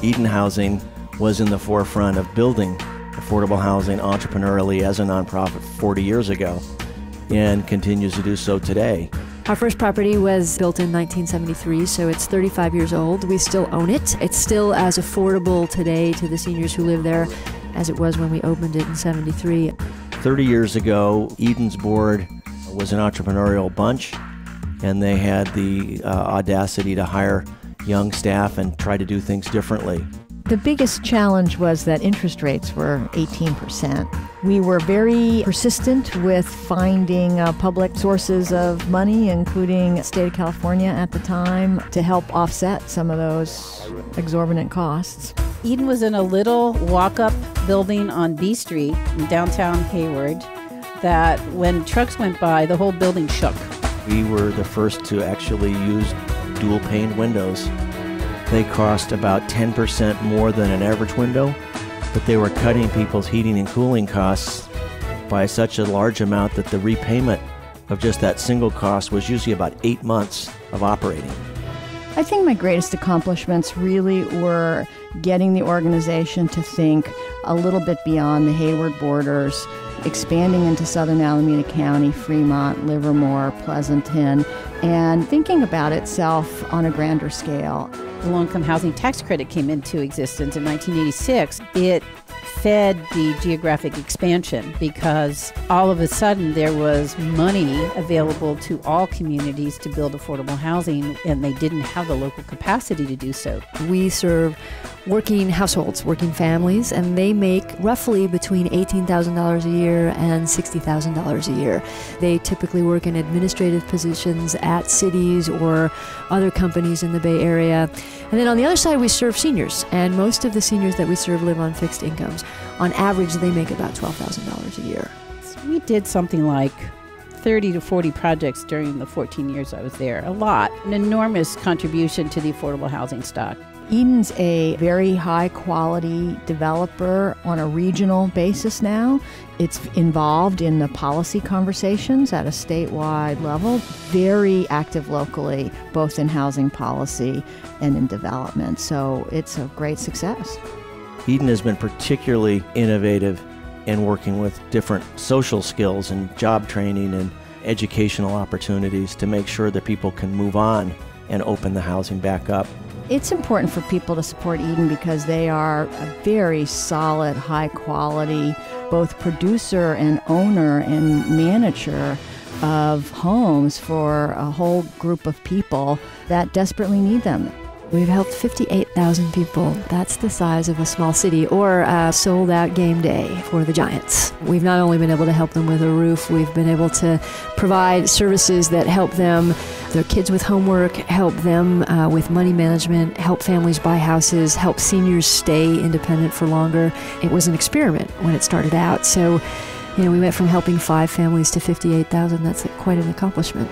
Eden Housing was in the forefront of building affordable housing entrepreneurially as a nonprofit 40 years ago and continues to do so today. Our first property was built in 1973, so it's 35 years old. We still own it. It's still as affordable today to the seniors who live there as it was when we opened it in 73. 30 years ago, Eden's board was an entrepreneurial bunch, and they had the audacity to hire young staff and try to do things differently. The biggest challenge was that interest rates were 18%. We were very persistent with finding public sources of money, including the state of California at the time, to help offset some of those exorbitant costs. Eden was in a little walk-up building on B Street in downtown Hayward that when trucks went by, the whole building shook. We were the first to actually use dual-pane windows. They cost about 10% more than an average window, but they were cutting people's heating and cooling costs by such a large amount that the repayment of just that single cost was usually about 8 months of operating. I think my greatest accomplishments really were getting the organization to think a little bit beyond the Hayward borders, expanding into southern Alameda County, Fremont, Livermore, Pleasanton, and thinking about itself on a grander scale. The low-income housing tax credit came into existence in 1986. It fed the geographic expansion because all of a sudden there was money available to all communities to build affordable housing, and they didn't have the local capacity to do so. We serve working households, working families, and they make roughly between $18,000 a year and $60,000 a year. They typically work in administrative positions at cities or other companies in the Bay Area. And then on the other side, we serve seniors, and most of the seniors that we serve live on fixed incomes. On average, they make about $12,000 a year. We did something like 30 to 40 projects during the 14 years I was there. A lot. An enormous contribution to the affordable housing stock. Eden's a very high-quality developer on a regional basis now. It's involved in the policy conversations at a statewide level, very active locally, both in housing policy and in development. So it's a great success. Eden has been particularly innovative in working with different social skills and job training and educational opportunities to make sure that people can move on and open the housing back up. It's important for people to support Eden because they are a very solid, high-quality, both producer and owner and manager of homes for a whole group of people that desperately need them. We've helped 58,000 people. That's the size of a small city, or a sold-out game day for the Giants. We've not only been able to help them with a roof, we've been able to provide services that help them, their kids with homework, help them with money management, help families buy houses, help seniors stay independent for longer. It was an experiment when it started out. So, we went from helping 5 families to 58,000. That's quite an accomplishment.